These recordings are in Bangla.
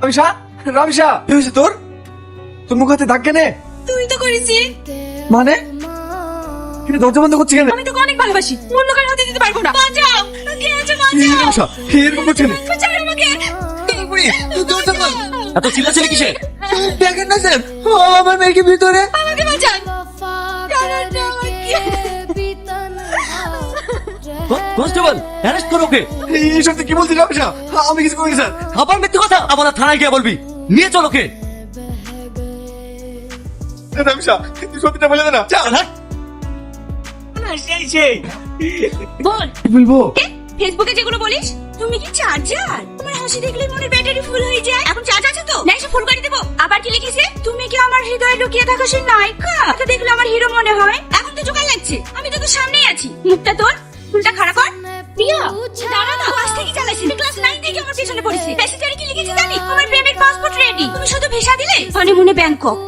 রামিসা, রামিসা, কি হয়েছে তোর? তোর মুখ হাতে দাগ কেনে? তুই তো করেছি। মানে কিন্তু দরজা বন্ধ করছি কেন? আমি তোকে অনেক ভালোবাসি, অন্য কারো হাতে দিতে পারবো না। বাঁচাও, কে আছে বাঁচাও। রামিসা, এরকম করছে না। ছাড় আমাকে। দরজা বন্ধ। এত চিল্লাচিল্লি কিসের? দেখেন না স্যার, আমার মেয়েকে ভিতরে। আমাকে বাঁচান। কারণটা আমার কি? কনস্টেবল, অ্যারেস্ট করো ওকে। এইসব তুই কি বলছিস রামিসা? আমি কিছু করিনি স্যার। আবার মিথ্যে কথা, আবার থানায় গিয়ে বলবি। নিয়ে চল ওকে। রামিসা, তুই সত্যিটা বলে দে না। চল। বল, বলবো ফেসবুকে যেগুলো বলিস, তুমি কি চার্জার? তোমার হাসি দেখলে মনে ব্যাটারি ফুল হয়ে যায়। এখন চার্জ আছে তো, না এসে ফুল করে দেবো। আবার কি লিখেছে? তুমি কি আমার হৃদয়ে লুকিয়ে থাকো সেই নায়িকা? এটা দেখলে আমার হিরো মনে হয়। এখন তো জোগাড় লাগছে, আমি তো তোর সামনেই আছি। মুখটা তোর, ফুলটা খাড়া কর। প্রিয়া, দাঁড়া না, ক্লাস থেকে চালাইছি। ক্লাস 9 থেকে আমার পেছনে পড়েছে। মেসেঞ্জারে কি লিখেছে জানি? আমার প্রেমের পাসপোর্ট রেডি। তুমি শুধু ভিসা দিলে হনিমুনে ব্যাংকক।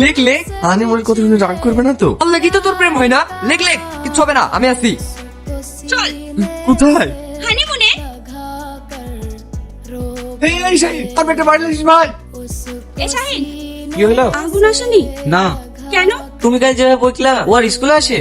লেখ লেখ। আনে মনে কথা শুনে রাগ করবে না তো? আল্লাহ কি তো তোর প্রেম হয় না? লেখ লেখ, কিচ্ছু হবে না, আমি আছি। চল কোথায়? হানিমুনে। এই শাহিন, আমি একটা বাড়ি লিখিস ভাই। এ শাহিন, কি হলো? আগুন আসেনি না, কেন? তুমি কাল যেভাবে বলছিলা ও আর স্কুলে আসে?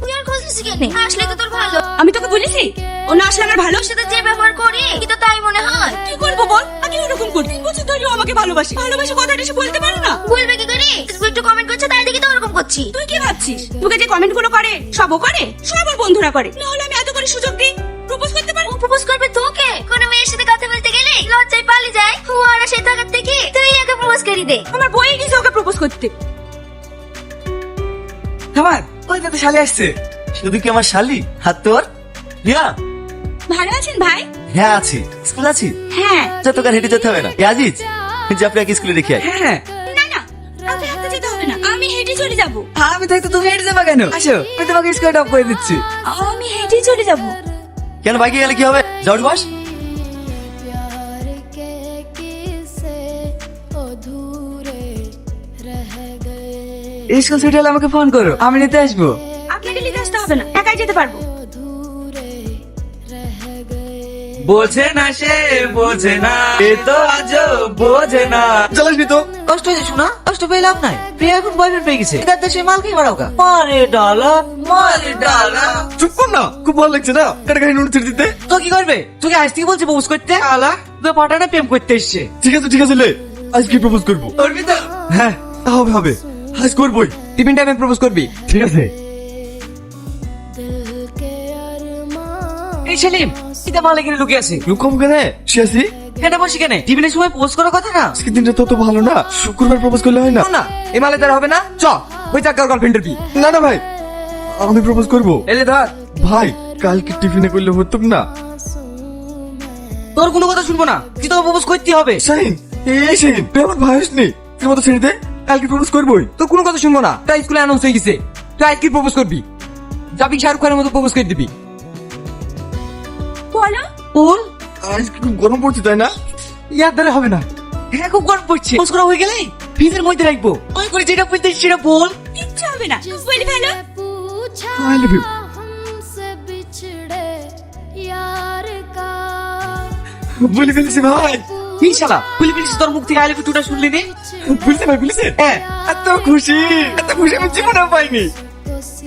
তুই আর খোঁজ নিছিস কেন? আসলে তো তোর ভালো। আমি তোকে বলেছি ও না আসলে আমার ভালো। সাথে যে ব্যবহার করি কি তো তাই মনে হয়। কি করবো বল, আমি ওরকম করি। 3 বছর ধরে ও আমাকে ভালোবাসি। ভালোবাসি কথাটা এসে বলতে পারে না? বলবে কি করে? তুই একটু কমেন্ট করছিস তাই দেখি তো ওরকম করছিস। তুই কি ভাবছিস তোকে যে কমেন্ট গুলো করে সবও করে? সব ওর বন্ধুরা করে। না হলে আমি এত করে সুযোগ দিই প্রপোজ করতে পারবো। প্রপোজ করবে তোকে? কোন মেয়ের সাথে কথা বলতে গেলে লজ্জায় পালিয়ে যায়। ও আর সে থাকার থেকে তুই একে প্রপোজ করে দে। আমার বইয়ে গেছে ওকে প্রপোজ করতে। আমার ওই তো শালি আসছে। শুধু কি আমার শালি? হাত তোর। রিয়া, ভালো আছেন ভাই? হ্যাঁ আছি। স্কুল আছি? হ্যাঁ। আচ্ছা, তোকে আর হেঁটে যেতে হবে না। এ আজিজ, যে আপনাকে স্কুলে রেখে আয়। হ্যাঁ, না না, আপনি হাঁটতে যেতে হবে না, আমি হেঁটে চলে যাব। আমি থাকতে তুমি হেঁটে যাবা কেন? আসো, আমি তোমাকে স্কুলে ড্রপ করে দিচ্ছি। আমি হেঁটে চলে যাব। কেন, বাইকে গেলে কি হবে? যাওয়ার বাস। স্কুল ছুটি হলে আমাকে ফোন করো, আমি নিতে আসবো। আপনাকে নিতে আসতে হবে না, একাই যেতে পারবো। বোঝে না সে, বোঝে না, এ তো আজও বোঝে না। চালাসনি তো? কষ্ট হয়েছে শোনা, কষ্ট পেয়ে লাভ নাই। প্রিয়া এখন বয়ফ্রেন্ড পেয়ে গেছে, এটার দেশে মাল খেয়ে বাড়াও কা। মারে ডালা, মারে ডালা। চুপ কর না, খুব ভালো লাগছে না কাটা কাহিনী উঠে দিতে। তো কি করবে? তোকে আজ থেকে বলছে প্রপোজ করতে। আলা তো পাটাটা প্রেম করতে এসছে। ঠিক আছে লে, আজকে প্রপোজ করবো। করবি তো? হ্যাঁ হবে হবে, আজ করবোই। টিফিন টাইমে প্রপোজ করবি? ঠিক আছে। এই সেলিম, এটা মালে কিনে লুকিয়ে আছে। লুকাম কেন? শিয়াসি, এটা বসে কেন? টিফিনের সময় পোস্ট করার কথা না? আজকের দিনটা তো ভালো না, শুক্রবার প্রপোজ করলে হয় না? না, এই মালে তার হবে না। চ, ওই চাকার গার্লফ্রেন্ডের বি। না না ভাই, আমি প্রপোজ করবো। এলে ধর, ভাই কালকে টিফিনে করলে হতো না? তোর কোনো কথা শুনবো না, তুই তোকে প্রপোজ করতে হবে। শাহিন, এই শাহিন, তুই আমার ভাই আসনি, তোর মতো ছেড়ে দে, কালকে প্রপোজ করবোই। তোর কোনো কথা শুনবো না, তাই স্কুলে অ্যানাউন্স হয়ে গেছে। তুই আজকে প্রপোজ করবি, যাবি শাহরুখ খানের মতো প্রপোজ করে দিবি। বলো। বল। আজকে খুব গরম পড়ছে তাই না? ইয়ার দ্বারা হবে না। হ্যাঁ, খুব গরম পড়ছে। প্রপোজ করা হয়ে গেলে ফ্রিজের মধ্যে রাখবো। ওই করে যেটা বলতে সেটা বল। কিচ্ছু হবে না, বলি ভালো। I love you. বলে ফেলেছি ভাই। কি শালা, বলি বলিস তোর মুখ থেকে আই লাভ ইউ টুটা শুনলি নি? বুঝতে ভাই, বুঝছে? হ্যাঁ। এত খুশি আমি জীবনেও পাইনি।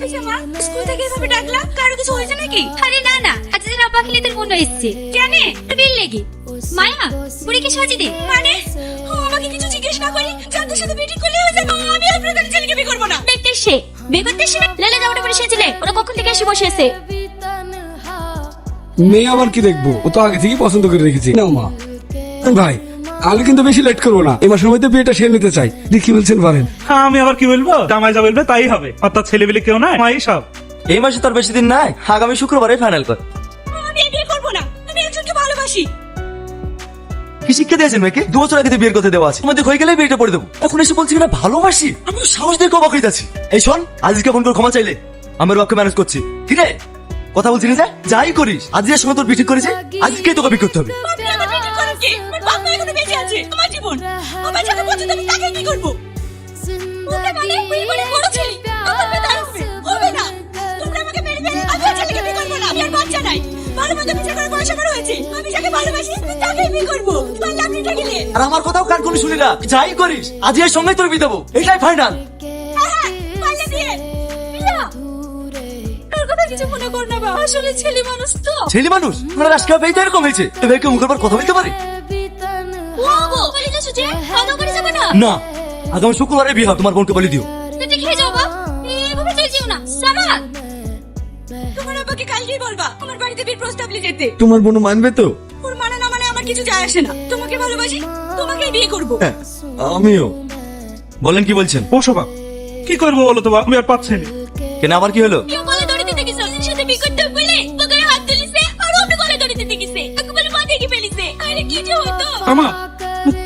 আচ্ছা মা, স্কুল থেকে এভাবে ডাকলা, কারো কিছু হয়েছে নাকি? আরে না না, আজকে দিন আপা খেলে তোর মন এসেছে। জানে বিল লেগে মায়া বুড়িকে সাজিয়ে দে। মানে ও আমাকে কিছু জিজ্ঞেস না করে যাদের সাথে মিটিং করলে হয়ে যাবে। আমি আর ব্রাদার ছেলেকে বিয়ে করব না। দেখতে সে বিয়ে করতে সে লেলে জামাটা পরে সেছিলে। ওরা কখন থেকে এসে বসে আছে? মেয়ে আবার কি দেখবো, ও তো আগে থেকেই পছন্দ করে রেখেছি। নাও মা। ভাই আমি কিন্তু বেশি লেট করবো না, এ মাসের মধ্যে বিয়েটা সেরে নিতে চাই। কি বলছেন বলেন? হ্যাঁ, আমি আবার কি বলবো? জামাই যা বলবে তাই হবে, অর্থাৎ ছেলেবেলে কেউ নাই, মাই সব। এই মাসে তোর বেশি দিন নাই, আগামী শুক্রবারে ফাইনাল কর। আমি এই বিয়ে করব না, আমি একজনকে ভালোবাসি। কি শিক্ষা দিয়েছেন মেয়েকে? 2 বছর আগে তো বিয়ের কথা দেওয়া আছে, মধ্যে হয়ে গেলে বিয়েটা করে দেবো। এখন এসে বলছি না ভালোবাসি, আমি তো সাহস দিয়ে কবাক হয়ে যাচ্ছি। এই শোন, আজকে ফোন করে ক্ষমা চাইলে আমার বাপকে ম্যানেজ করছি, ঠিক আছে? কথা বলছি না, যাই করিস আজকের সময় তোর বিয়ে ঠিক করেছে, আজকে তোকে বিয়ে করতে হবে। আপনি আমার বিয়ে করেন কি? আমার বাপ মা এখনো বেঁচে আছে। আমার জীবন আমার যাকে পছন্দ আমি তাকে কি করব? ওকে মানে বিয়ে করে বড় ছেলে আমার বিয়ে তার হবে না। তোমরা আমাকে মেরে দেবে, আমি আর ছেলেকে বিয়ে করব না। আমি আর বাচ্চা নাই। ভালো মন্দ বিচার করে পয়সা বড় হয়েছে। আমি যাকে ভালোবাসি তাকেই বিয়ে করবো। পারলে আপনি এটা গেলে আর আমার কথাও কান খুলে শুনি না, যাই করিস আজ এর সঙ্গে তোর বিয়ে দেবো, এটাই ফাইনাল। পারলে বিয়ে বিয়া। তোর কথা কিছু মনে কর না বাবা, আসলে ছেলে মানুষ তো। ছেলে মানুষ আমার আজকে বেইতে এরকম হয়েছে, এবার কেউ মুখের পর কথা বলতে পারে ওগো বলে যাচ্ছ যে খাওয়া করে যাবে না? না? আগামী শুক্রবারে বিয়ে হবে, তোমার বোনকে বলে দিও। তুই খেয়ে যাও বাবা, এভাবে চলে যেও না। সামাদ, তোমার আব্বাকে কালকেই বলবা আমার বাড়িতে বিয়ের প্রস্তাব নিয়ে যেতে। তোমার বোন মানবে তো? ওর মানে না মানে আমার কিছু যায় আসে না। তোমাকে ভালোবাসি, তোমাকেই বিয়ে করবো। হ্যাঁ, আমিও। বলেন কি বলছেন? ও শোভা, কি করবো বলো তো, আমি আর পাচ্ছি না। কেন আবার কি হলো? কেউ গলে দড়ি দিতে গেছে, ওর সাথে বিয়ে করতে বলে ওকে হাত তুলিছে আর ওকে গলে দড়ি দিতে গেছে, একেবারে মাথায় কি ফেলিছে। আরে কি যে হতো। আমা,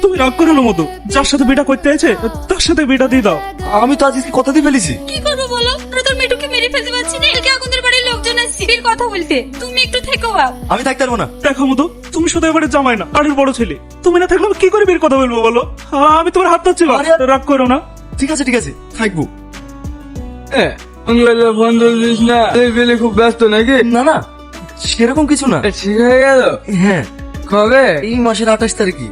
তুমি রাগ করো না মধু, যার সাথে বিয়েটা করতে আছে তার সাথে বিয়েটা দিয়ে দাও। আমি তো আজকে কথা দিয়ে ফেলেছি। কি করবো বলো, আমরা তোর মেয়েটুকে মেরে ফেলতে পারছি না। একে আগুনের বাড়ির লোকজন আসছে বিয়ের কথা বলতে, তুমি একটু থেকো বাপ। আমি থাকতে পারবো না। দেখো মধু, তুমি শুধু এবারে জামাই না, বাড়ির বড় ছেলে। তুমি না থাকলে আমি কি করে বিয়ের কথা বলবো বলো? আমি তোমার হাত ধরছি, আরে- রাগ করো না। ঠিক আছে ঠিক আছে, থাকবো। ফোন ধরছিস না, পেলে খুব ব্যস্ত নাকি? না না, সেরকম কিছু না। ঠিক হয়ে গেল? হ্যাঁ, কবে? এই মাসের 28 তারিখে।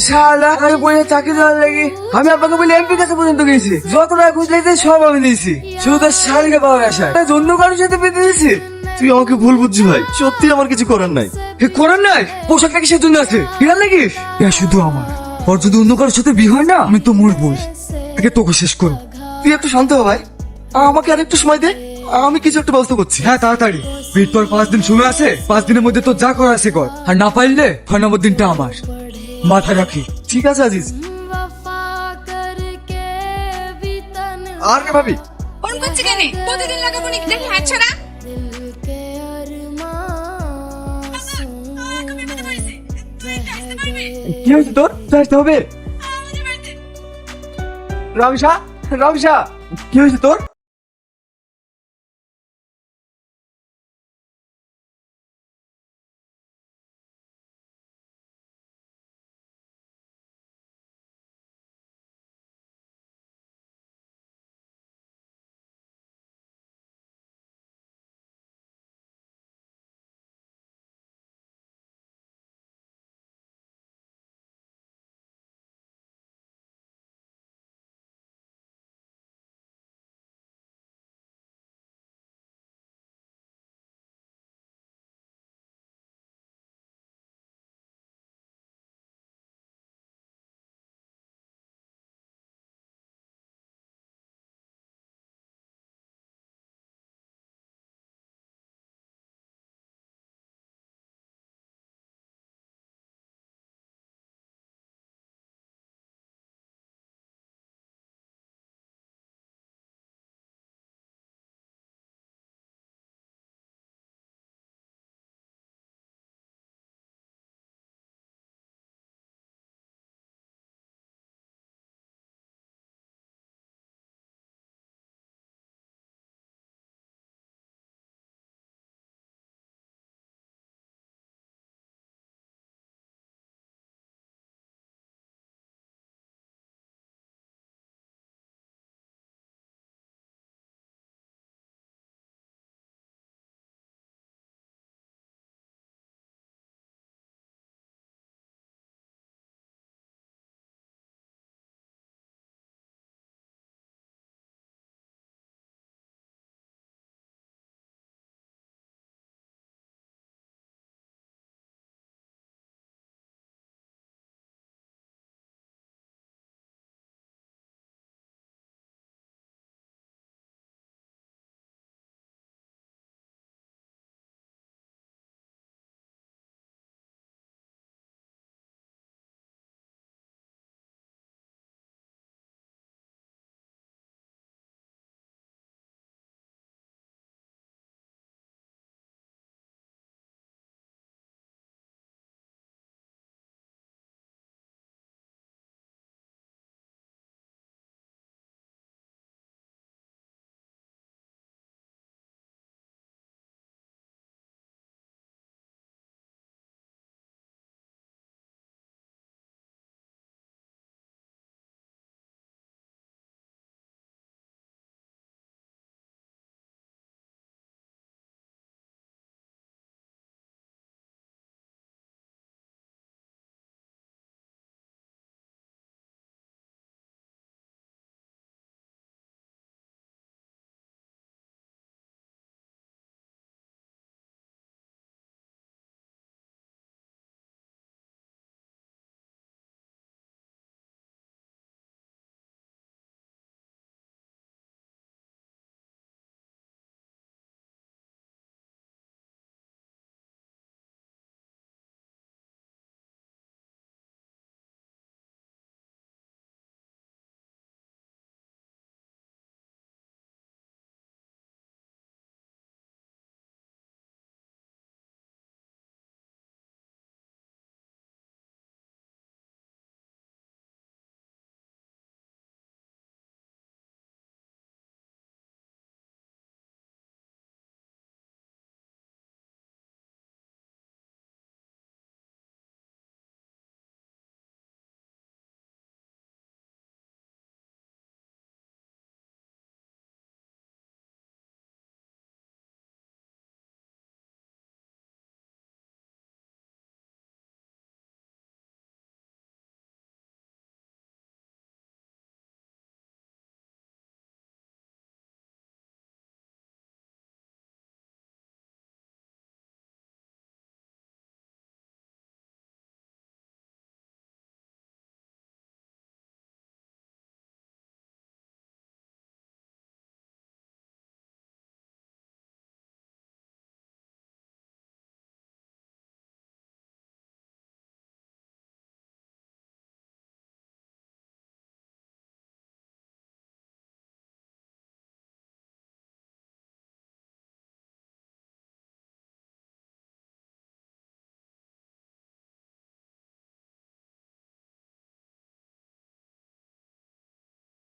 শালা আমি পয়সা চাকরি দেওয়ার লাগি আমি আপনাকে বলে এমপি কাছে পর্যন্ত গেছি, যত টাকা খুঁজ লাগছে সব আমি দিয়েছি, শুধু তার শালিকে পাওয়ার আশায়। অন্য কারোর সাথে পেতে দিয়েছি? তুই আমাকে ভুল বুঝছিস ভাই, সত্যি আমার কিছু করার নাই। এ করার নাই, পোশাকটা কিসের জন্য আছে হিরার লাগিস? এ শুধু আমার, ওর যদি অন্য কারোর সাথে বিয়ে হয় না আমি তো মরবই। আগে তোকে শেষ করো। তুই একটু শান্ত হ ভাই, আমাকে আর একটু সময় দে, আমি কিছু একটা ব্যবস্থা করছি। হ্যাঁ তাড়াতাড়ি, বিয়ের পর 5 দিন সময় আছে, 5 দিনের মধ্যে তোর যা করার আছে কর, আর না পারলে 6 নম্বর দিনটা আমার। মাথা রাখি। ঠিক আছে আজিজ। আর কে ভাবি? ফোন করছি কেন? প্রতিদিন লাগাবো নাকি দেখি হাত ছাড়া। কি হয়েছে তোর? আসতে হবে। রামসা, রামসা, কি হয়েছে তোর?